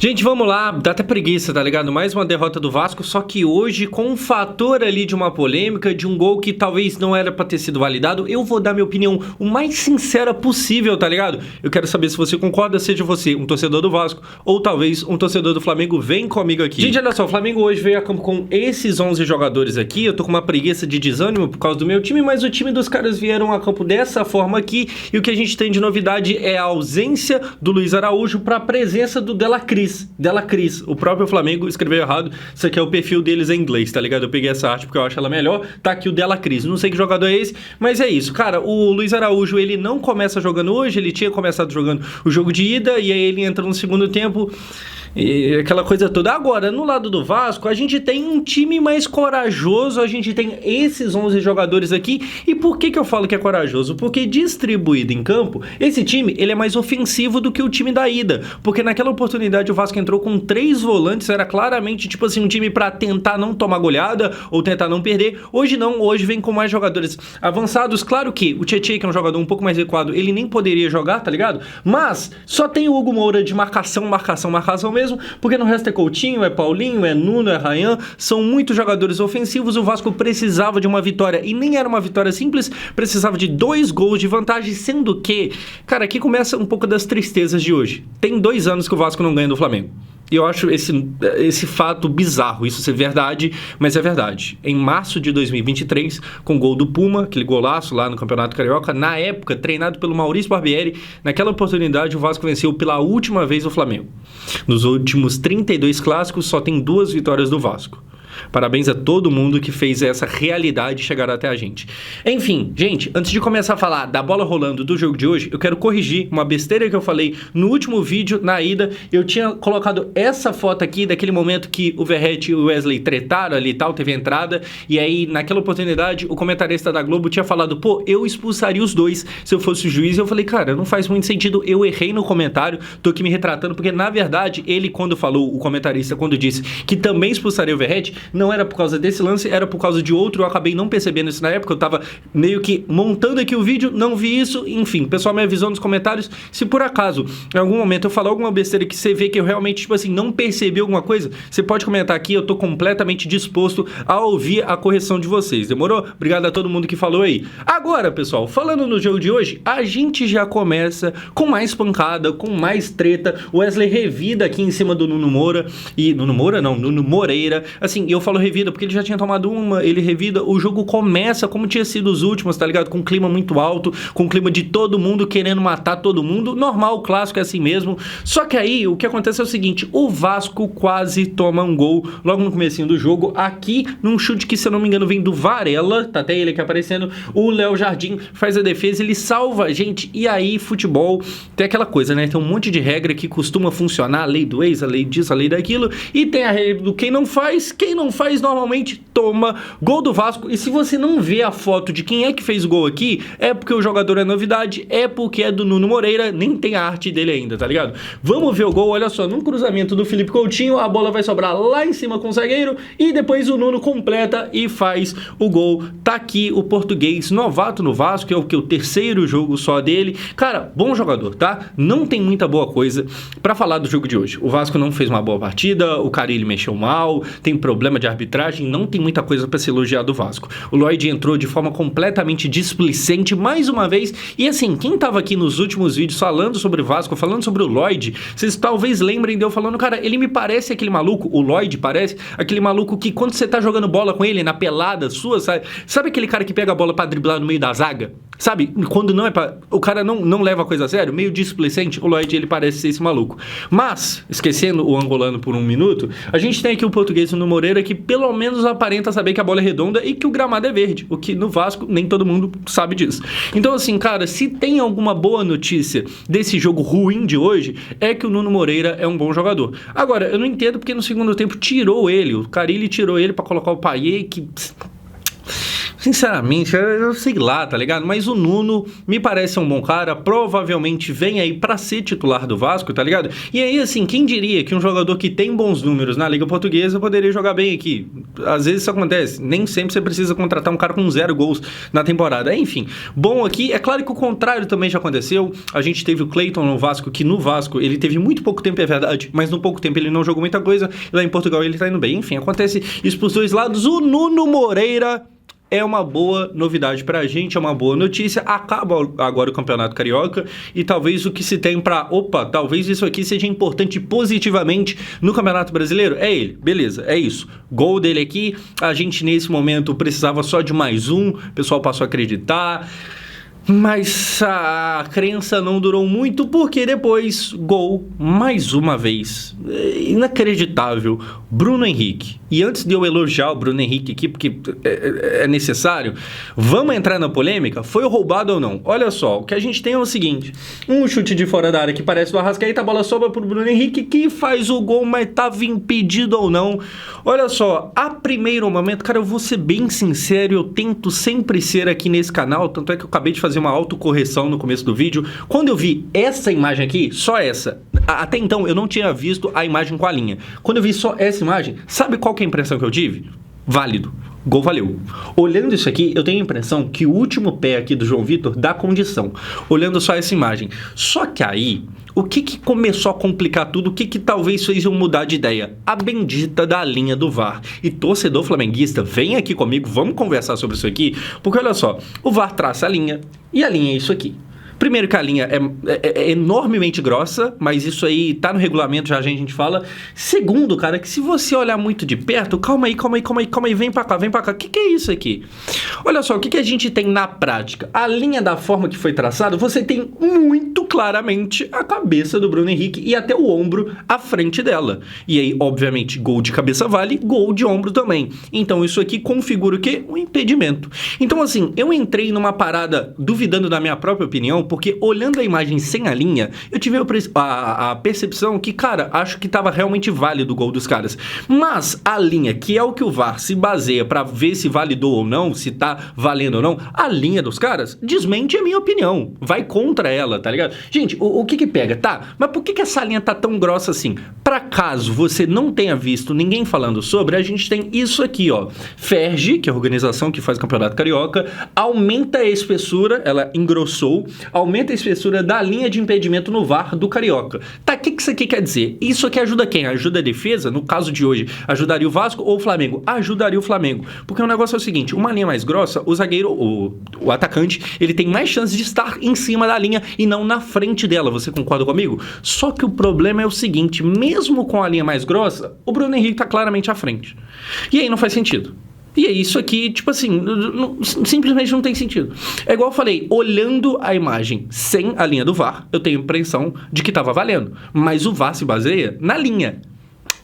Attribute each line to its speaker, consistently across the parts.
Speaker 1: Gente, vamos lá, dá até preguiça, tá ligado? Mais uma derrota do Vasco, só que hoje com um fator ali de uma polêmica, de um gol que talvez não era pra ter sido validado, eu vou dar minha opinião o mais sincera possível, tá ligado? Eu quero saber se você concorda, seja você um torcedor do Vasco ou talvez um torcedor do Flamengo, vem comigo aqui. Gente, olha só, o Flamengo hoje veio a campo com esses 11 jogadores aqui, eu tô com uma preguiça de desânimo por causa do meu time, mas o time dos caras vieram a campo dessa forma aqui, e o que a gente tem de novidade é a ausência do Luiz Araújo pra presença do Dela Cris, o próprio Flamengo escreveu errado, isso aqui é o perfil deles em inglês, tá ligado? Eu peguei essa arte porque eu acho ela melhor, tá aqui o Dela Cris, não sei que jogador é esse, mas é isso, cara, o Luiz Araújo, ele não começa jogando hoje, ele tinha começado jogando o jogo de ida, e aí ele entra no segundo tempo, e aquela coisa toda. Agora, no lado do Vasco, a gente tem um time mais corajoso, a gente tem esses 11 jogadores aqui, e por que eu falo que é corajoso? Porque distribuído em campo, esse time, ele é mais ofensivo do que o time da ida, porque naquela oportunidade o Vasco entrou com 3 volantes, era claramente, tipo assim, um time pra tentar não tomar goleada, ou tentar não perder. Hoje não, hoje vem com mais jogadores avançados, claro que o Tietê, que é um jogador um pouco mais recuado, ele nem poderia jogar, tá ligado? Mas, só tem o Hugo Moura de marcação mesmo, porque no resto é Coutinho, é Paulinho, é Nuno, é Ryan, são muitos jogadores ofensivos. O Vasco precisava de uma vitória, e nem era uma vitória simples, precisava de 2 gols de vantagem, sendo que, cara, aqui começa um pouco das tristezas de hoje. Tem 2 anos que o Vasco não ganha do Flamengo. E eu acho esse fato bizarro, isso ser verdade, mas é verdade. Em março de 2023, com o gol do Puma, aquele golaço lá no Campeonato Carioca, na época, treinado pelo Maurício Barbieri, naquela oportunidade o Vasco venceu pela última vez o Flamengo. Nos últimos 32 clássicos, só tem 2 vitórias do Vasco. Parabéns a todo mundo que fez essa realidade chegar até a gente. Enfim, gente, antes de começar a falar da bola rolando do jogo de hoje, eu quero corrigir uma besteira que eu falei no último vídeo, na ida. Eu tinha colocado essa foto aqui, daquele momento que o Verratti e o Wesley tretaram ali e tal, teve entrada, e aí naquela oportunidade o comentarista da Globo tinha falado, pô, eu expulsaria os dois se eu fosse o juiz. Eu falei, cara, não faz muito sentido, eu errei no comentário, tô aqui me retratando, porque na verdade ele, quando falou, o comentarista, quando disse que também expulsaria o Verratti, não era por causa desse lance, era por causa de outro. Eu acabei não percebendo isso na época, eu tava meio que montando aqui o vídeo, não vi isso, enfim, o pessoal me avisou nos comentários. Se por acaso, em algum momento eu falar alguma besteira que você vê que eu realmente, tipo assim, não percebi alguma coisa, você pode comentar aqui, eu tô completamente disposto a ouvir a correção de vocês, demorou? Obrigado a todo mundo que falou aí. Agora, pessoal, falando no jogo de hoje, a gente já começa com mais pancada, com mais treta. O Wesley revida aqui em cima do Nuno Moura, e Nuno Moura não, Nuno Moreira, assim, eu falo revida porque ele já tinha tomado uma, ele revida, o jogo começa como tinha sido os últimos, tá ligado? Com um clima muito alto, com um clima de todo mundo querendo matar todo mundo, normal, o clássico é assim mesmo. Só que aí, o que acontece é o seguinte, o Vasco quase toma um gol logo no comecinho do jogo, aqui num chute que, se eu não me engano, vem do Varela, tá até ele aqui aparecendo, o Léo Jardim faz a defesa, ele salva, gente, e aí futebol tem aquela coisa, né? Tem um monte de regra que costuma funcionar, a lei do ex, a lei disso, a lei daquilo, e tem a regra do quem não faz normalmente toma gol do Vasco. E se você não vê a foto de quem é que fez o gol aqui, é porque o jogador é novidade, é porque é do Nuno Moreira, nem tem a arte dele ainda, tá ligado? Vamos ver o gol, olha só, num cruzamento do Felipe Coutinho, a bola vai sobrar lá em cima com o zagueiro, e depois o Nuno completa e faz o gol. Tá aqui o português, novato no Vasco, é o 3º jogo só dele. Cara, bom jogador, tá? Não tem muita boa coisa pra falar do jogo de hoje. O Vasco não fez uma boa partida, o Carille mexeu mal, tem problema de arbitragem, não tem muita coisa para se elogiar do Vasco. O Lloyd entrou de forma completamente displicente mais uma vez, e assim, quem tava aqui nos últimos vídeos falando sobre o Vasco, falando sobre o Lloyd, vocês talvez lembrem de eu falando, cara, ele me parece aquele maluco, o Lloyd parece aquele maluco que quando você tá jogando bola com ele na pelada sua, sabe aquele cara que pega a bola para driblar no meio da zaga? Sabe? Quando não é pra... O cara não leva a coisa a sério, meio displicente, o Lloyd, ele parece ser esse maluco. Mas, esquecendo o angolano por um minuto, a gente tem aqui o português no Moreira, que pelo menos aparenta saber que a bola é redonda e que o gramado é verde, o que no Vasco nem todo mundo sabe disso. Então assim, cara, se tem alguma boa notícia desse jogo ruim de hoje, é que o Nuno Moreira é um bom jogador. Agora, eu não entendo porque no segundo tempo tirou ele, o Carille tirou ele pra colocar o Payet, que... Sinceramente, eu sei lá, tá ligado? Mas o Nuno me parece um bom cara, provavelmente vem aí pra ser titular do Vasco, tá ligado? E aí, assim, quem diria que um jogador que tem bons números na Liga Portuguesa poderia jogar bem aqui? Às vezes isso acontece, nem sempre você precisa contratar um cara com 0 gols na temporada. Enfim, bom aqui, é claro que o contrário também já aconteceu. A gente teve o Cleiton no Vasco, que no Vasco ele teve muito pouco tempo, é verdade, mas no pouco tempo ele não jogou muita coisa, e lá em Portugal ele tá indo bem. Enfim, acontece isso pros dois lados. O Nuno Moreira é uma boa novidade pra gente, é uma boa notícia. Acaba agora o Campeonato Carioca e talvez o que se tem pra... Opa, talvez isso aqui seja importante positivamente no Campeonato Brasileiro. É ele, beleza, é isso. Gol dele aqui, a gente nesse momento precisava só de mais um, o pessoal passou a acreditar... Mas a crença não durou muito, porque depois, gol, mais uma vez, inacreditável, Bruno Henrique. E antes de eu elogiar o Bruno Henrique aqui, porque é necessário, vamos entrar na polêmica? Foi roubado ou não? Olha só, o que a gente tem é o seguinte, um chute de fora da área que parece do Arrascaeta, a bola sobra pro Bruno Henrique, que faz o gol, mas tava impedido ou não. Olha só, a primeiro momento, cara, eu vou ser bem sincero, eu tento sempre ser aqui nesse canal, tanto é que eu acabei de fazer uma autocorreção no começo do vídeo. Quando eu vi essa imagem aqui, só essa, até então eu não tinha visto a imagem com a linha. Quando eu vi só essa imagem, sabe qual que é a impressão que eu tive? Válido. Gol valeu. Olhando isso aqui, eu tenho a impressão que o último pé aqui do João Vitor dá condição. Olhando só essa imagem. Só que aí, o que começou a complicar tudo? O que talvez fez eu mudar de ideia? A bendita da linha do VAR. E torcedor flamenguista, vem aqui comigo, vamos conversar sobre isso aqui. Porque olha só, o VAR traça a linha e a linha é isso aqui. Primeiro que a linha é enormemente grossa, mas isso aí tá no regulamento, já a gente fala. Segundo, cara, que se você olhar muito de perto, calma aí, vem pra cá. O que é isso aqui? Olha só, o que a gente tem na prática? A linha da forma que foi traçada, você tem muito claramente a cabeça do Bruno Henrique e até o ombro à frente dela. E aí, obviamente, gol de cabeça vale, gol de ombro também. Então isso aqui configura o quê? Um impedimento. Então assim, eu entrei numa parada duvidando da minha própria opinião, porque olhando a imagem sem a linha, eu tive a percepção que, cara, acho que estava realmente válido o gol dos caras. Mas a linha, que é o que o VAR se baseia para ver se validou ou não, se tá valendo ou não, a linha dos caras desmente a minha opinião. Vai contra ela, tá ligado? Gente, o que pega? Tá, mas por que essa linha tá tão grossa assim? Pra caso você não tenha visto ninguém falando sobre, a gente tem isso aqui, ó. Ferge, que é a organização que faz o Campeonato Carioca, aumenta a espessura, ela engrossou, aumenta a espessura da linha de impedimento no VAR do Carioca. Tá, o que isso aqui quer dizer? Isso aqui ajuda quem? Ajuda a defesa? No caso de hoje, ajudaria o Vasco ou o Flamengo? Ajudaria o Flamengo. Porque o negócio é o seguinte, uma linha mais grossa, o zagueiro, o atacante, ele tem mais chance de estar em cima da linha e não na frente dela. Você concorda comigo? Só que o problema é o seguinte, mesmo com a linha mais grossa, o Bruno Henrique tá claramente à frente. E aí não faz sentido. E é isso aqui, tipo assim, simplesmente não tem sentido. É igual eu falei, olhando a imagem sem a linha do VAR, eu tenho a impressão de que tava valendo. Mas o VAR se baseia na linha.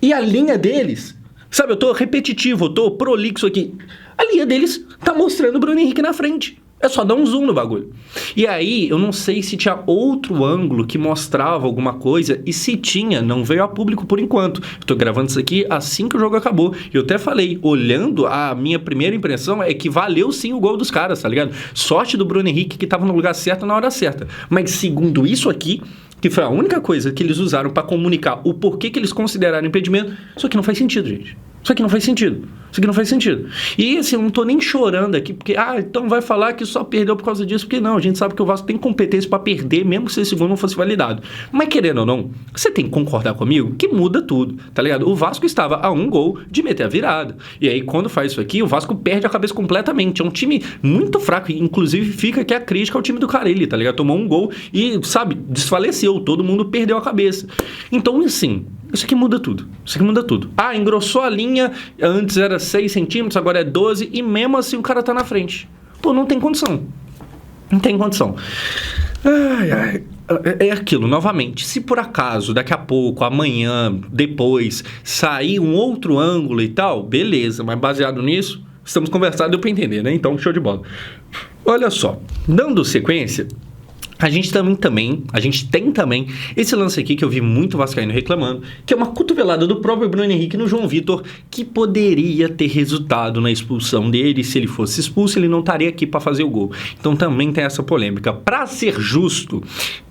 Speaker 1: E a linha deles, sabe, eu tô repetitivo, eu tô prolixo aqui. A linha deles tá mostrando o Bruno Henrique na frente. É só dar um zoom no bagulho. E aí, eu não sei se tinha outro ângulo que mostrava alguma coisa, e se tinha, não veio a público por enquanto. Eu tô gravando isso aqui assim que o jogo acabou. E eu até falei, olhando, a minha primeira impressão é que valeu sim o gol dos caras, tá ligado? Sorte do Bruno Henrique que tava no lugar certo na hora certa. Mas segundo isso aqui, que foi a única coisa que eles usaram pra comunicar o porquê que eles consideraram impedimento, isso aqui não faz sentido, gente. Isso aqui não faz sentido. Isso aqui não faz sentido. E assim, eu não tô nem chorando aqui, porque, então vai falar que só perdeu por causa disso, porque não, a gente sabe que o Vasco tem competência pra perder, mesmo que esse gol não fosse validado. Mas querendo ou não, você tem que concordar comigo que muda tudo, tá ligado? O Vasco estava a um gol de meter a virada. E aí, quando faz isso aqui, o Vasco perde a cabeça completamente. É um time muito fraco, inclusive fica aqui a crítica ao time do Carelli, tá ligado? Tomou um gol e, sabe, desfaleceu, todo mundo perdeu a cabeça. Então, assim, isso aqui muda tudo. Isso aqui muda tudo. Engrossou a linha, antes era 6 centímetros, agora é 12, e mesmo assim o cara tá na frente. Pô, não tem condição. Não tem condição. É aquilo, novamente, se por acaso, daqui a pouco, amanhã, depois, sair um outro ângulo e tal, beleza, mas baseado nisso, estamos conversando, deu pra entender, né? Então, show de bola. Olha só, dando sequência, A gente tem também esse lance aqui que eu vi muito vascaíno reclamando, que é uma cotovelada do próprio Bruno Henrique no João Vitor, que poderia ter resultado na expulsão dele. Se ele fosse expulso, ele não estaria aqui para fazer o gol. Então também tem essa polêmica. Para ser justo,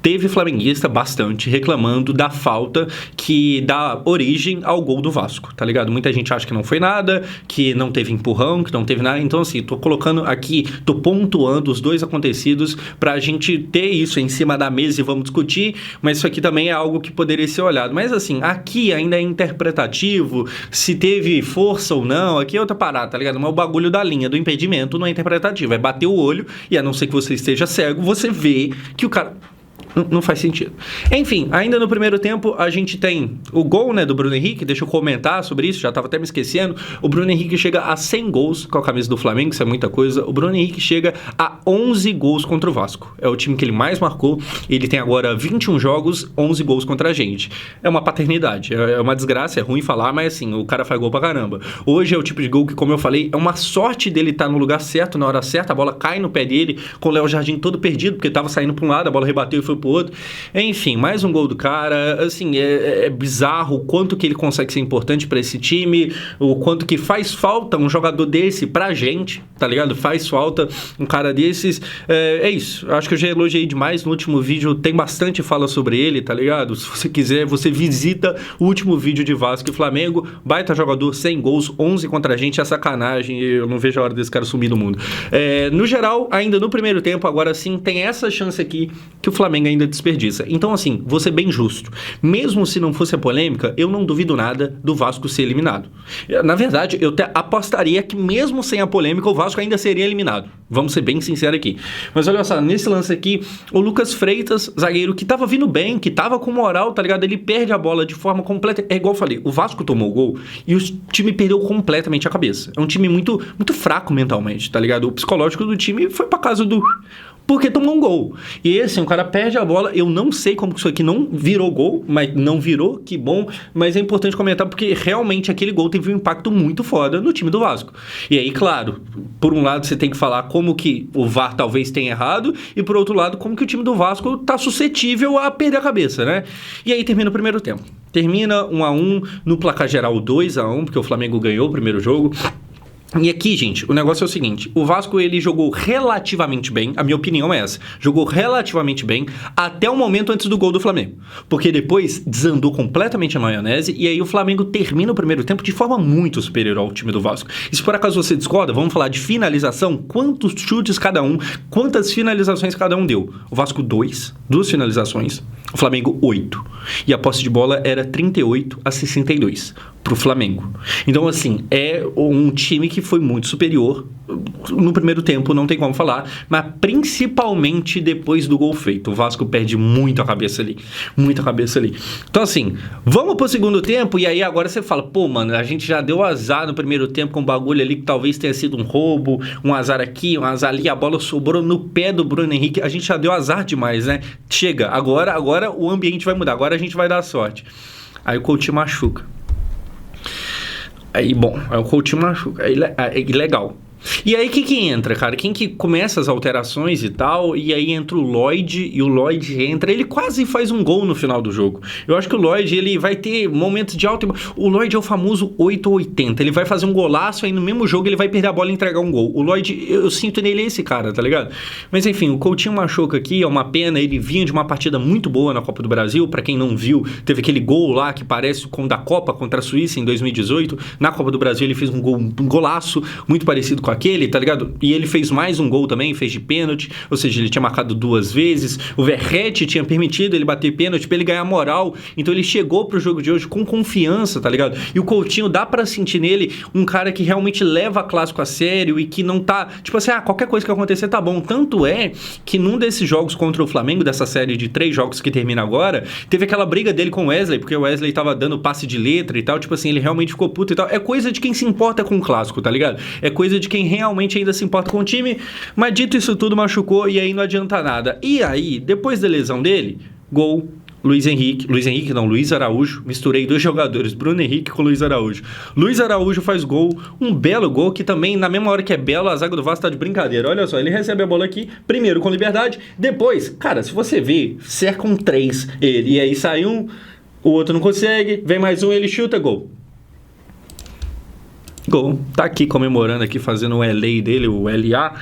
Speaker 1: teve flamenguista bastante reclamando da falta que dá origem ao gol do Vasco, tá ligado? Muita gente acha que não foi nada, que não teve empurrão, que não teve nada. Então, assim, tô colocando aqui, tô pontuando os dois acontecidos pra gente ter isso em cima da mesa e vamos discutir, mas isso aqui também é algo que poderia ser olhado. Mas, assim, aqui ainda é interpretativo, se teve força ou não, aqui é outra parada, tá ligado? Mas o bagulho da linha do impedimento não é interpretativo, é bater o olho e, a não ser que você esteja cego, você vê que o cara... Não faz sentido. Enfim, ainda no primeiro tempo, a gente tem o gol, né, do Bruno Henrique. Deixa eu comentar sobre isso, já estava até me esquecendo. O Bruno Henrique chega a 100 gols com a camisa do Flamengo, isso é muita coisa. O Bruno Henrique chega a 11 gols contra o Vasco. É o time que ele mais marcou. Ele tem agora 21 jogos, 11 gols contra a gente. É uma paternidade, é uma desgraça, é ruim falar, mas assim, o cara faz gol pra caramba. Hoje é o tipo de gol que, como eu falei, é uma sorte dele estar no lugar certo, na hora certa. A bola cai no pé dele, com o Léo Jardim todo perdido, porque estava saindo para um lado, a bola rebateu e foi pro outro. Enfim, mais um gol do cara. Assim, é bizarro o quanto que ele consegue ser importante para esse time, o quanto que faz falta um jogador desse pra gente, tá ligado? Faz falta um cara desses. É isso. Acho que eu já elogiei demais no último vídeo, tem bastante fala sobre ele, tá ligado? Se você quiser, você visita o último vídeo de Vasco e Flamengo. Baita jogador, 100 gols, 11 contra a gente, é sacanagem. Eu não vejo a hora desse cara sumir do mundo. No geral, ainda no primeiro tempo, agora sim, tem essa chance aqui que o Flamengo ainda desperdiça. Então, assim, vou ser bem justo. Mesmo se não fosse a polêmica, eu não duvido nada do Vasco ser eliminado. Na verdade, eu até apostaria que mesmo sem a polêmica, o Vasco ainda seria eliminado. Vamos ser bem sinceros aqui. Mas olha só, nesse lance aqui, o Lucas Freitas, zagueiro que tava vindo bem, que tava com moral, tá ligado? Ele perde a bola de forma completa. É igual eu falei, o Vasco tomou o gol e o time perdeu completamente a cabeça. É um time muito, muito fraco mentalmente, tá ligado? O psicológico do time foi pra casa do... porque tomou um gol. E assim, o cara perde a bola. Eu não sei como que isso aqui não virou gol, mas não virou, que bom. Mas é importante comentar porque realmente aquele gol teve um impacto muito foda no time do Vasco. E aí, claro, por um lado você tem que falar como que o VAR talvez tenha errado, e por outro lado, como que o time do Vasco tá suscetível a perder a cabeça, né? E aí termina o primeiro tempo. Termina 1-1, no placar geral 2-1, porque o Flamengo ganhou o primeiro jogo. E aqui, gente, o negócio é o seguinte, o Vasco, ele jogou relativamente bem, a minha opinião é essa, jogou relativamente bem até o momento antes do gol do Flamengo, porque depois desandou completamente a maionese, e aí o Flamengo termina o primeiro tempo de forma muito superior ao time do Vasco. E se por acaso você discorda, vamos falar de finalização, quantos chutes cada um, quantas finalizações cada um deu. O Vasco 2 finalizações, o Flamengo 8, e a posse de bola era 38-62 pro Flamengo. Então, assim, é um time que foi muito superior no primeiro tempo, não tem como falar, mas principalmente depois do gol feito. O Vasco perde muito a cabeça ali, muita cabeça ali. Então, assim, vamos pro segundo tempo, e aí agora você fala, pô, mano, a gente já deu azar no primeiro tempo com um bagulho ali que talvez tenha sido um roubo, um azar aqui, um azar ali, a bola sobrou no pé do Bruno Henrique, a gente já deu azar demais, né? Chega, agora o ambiente vai mudar, agora a gente vai dar sorte. Aí o Coutinho machuca. Aí, bom, aí o Coutinho machuca, aí legal. E aí, que entra, cara? Quem que começa as alterações e tal, e aí entra o Lloyd, e o Lloyd entra, ele quase faz um gol no final do jogo. Eu acho que o Lloyd, ele vai ter momentos de alto... O Lloyd é o famoso 880, ele vai fazer um golaço, aí no mesmo jogo ele vai perder a bola e entregar um gol. O Lloyd, eu sinto nele esse cara, tá ligado? Mas enfim, o Coutinho machuca aqui, é uma pena, ele vinha de uma partida muito boa na Copa do Brasil, pra quem não viu, teve aquele gol lá que parece com o da Copa contra a Suíça em 2018, na Copa do Brasil ele fez um golaço muito parecido com aquele, tá ligado? E ele fez mais um gol também, fez de pênalti, ou seja, ele tinha marcado 2 vezes, o Verratti tinha permitido ele bater pênalti pra ele ganhar moral, então ele chegou pro jogo de hoje com confiança, tá ligado? E o Coutinho, dá pra sentir nele um cara que realmente leva a clássico a sério e que não tá, tipo assim, qualquer coisa que acontecer tá bom. Tanto é que num desses jogos contra o Flamengo, dessa série de 3 jogos que termina agora, teve aquela briga dele com o Wesley, porque o Wesley tava dando passe de letra e tal, tipo assim, ele realmente ficou puto e tal. É coisa de quem se importa com o clássico, tá ligado? É coisa de quem realmente ainda se importa com o time, mas dito isso tudo, machucou e aí não adianta nada. E aí, depois da lesão dele, gol, Luiz Araújo, misturei dois jogadores, Bruno Henrique com Luiz Araújo. Luiz Araújo faz gol, um belo gol, que também, na mesma hora que é belo, a zaga do Vasco tá de brincadeira. Olha só, ele recebe a bola aqui, primeiro com liberdade, depois, cara, se você ver, cercam 3 ele, e aí sai um, o outro não consegue, vem mais um, ele chuta, gol. Gol. Tá aqui comemorando aqui, fazendo o LA dele, o LA.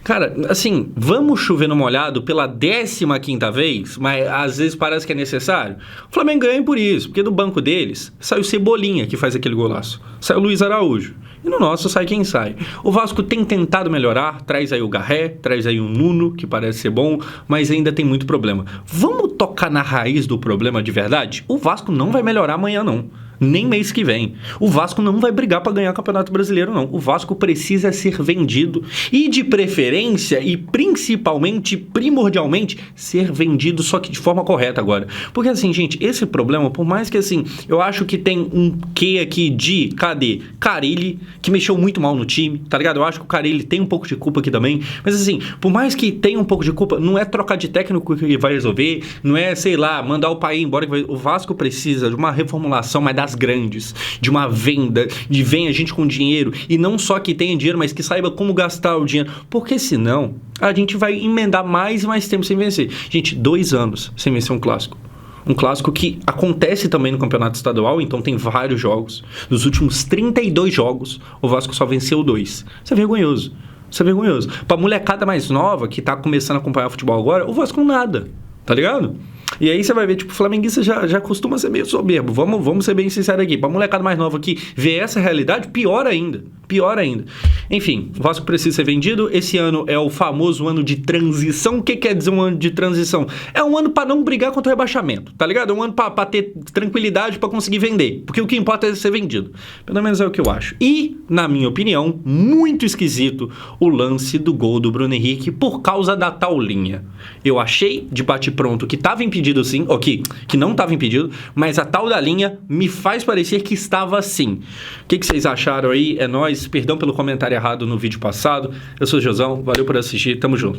Speaker 1: Cara, assim, vamos chover no molhado pela 15ª vez, mas às vezes parece que é necessário. O Flamengo ganha por isso, porque do banco deles sai o Cebolinha, que faz aquele golaço. Sai o Luiz Araújo. E no nosso sai quem sai. O Vasco tem tentado melhorar, traz aí o Garré, traz aí o Nuno, que parece ser bom, mas ainda tem muito problema. Vamos tocar na raiz do problema de verdade? O Vasco não vai melhorar amanhã, não. Nem mês que vem. O Vasco não vai brigar para ganhar o Campeonato Brasileiro, não. O Vasco precisa ser vendido e, de preferência e principalmente, primordialmente, ser vendido, só que de forma correta agora. Porque assim, gente, esse problema, por mais que assim, eu acho que tem um quê aqui de, cadê? Carille, que mexeu muito mal no time, tá ligado? Eu acho que o Carille tem um pouco de culpa aqui também, mas assim, por mais que tenha um pouco de culpa, não é trocar de técnico que vai resolver, não é, sei lá, mandar o país embora. O Vasco precisa de uma reformulação, mas das grandes, de uma venda, de venha gente com dinheiro, e não só que tenha dinheiro, mas que saiba como gastar o dinheiro, porque senão a gente vai emendar mais e mais tempo sem vencer. Gente, 2 anos sem vencer um clássico. Um clássico que acontece também no campeonato estadual, então tem vários jogos. Dos últimos 32 jogos, o Vasco só venceu 2. Isso é vergonhoso. Isso é vergonhoso. Pra molecada mais nova, que tá começando a acompanhar o futebol agora, o Vasco nada. Tá ligado? E aí você vai ver, tipo, o flamenguista já costuma ser meio soberbo. Vamos ser bem sinceros aqui. Pra molecada mais nova aqui ver essa realidade, pior ainda. Pior ainda. Enfim, o Vasco precisa ser vendido. Esse ano é o famoso ano de transição. O que quer dizer um ano de transição? É um ano pra não brigar contra o rebaixamento, tá ligado? É um ano pra ter tranquilidade pra conseguir vender. Porque o que importa é ser vendido. Pelo menos é o que eu acho. E, na minha opinião, muito esquisito o lance do gol do Bruno Henrique por causa da tal linha. Eu achei de bate-pronto que estava impedido sim, ou que não estava impedido, mas a tal da linha me faz parecer que estava sim. O que vocês acharam aí? É nóis. Perdão pelo comentário errado no vídeo passado. Eu sou o Josão, valeu por assistir, tamo junto.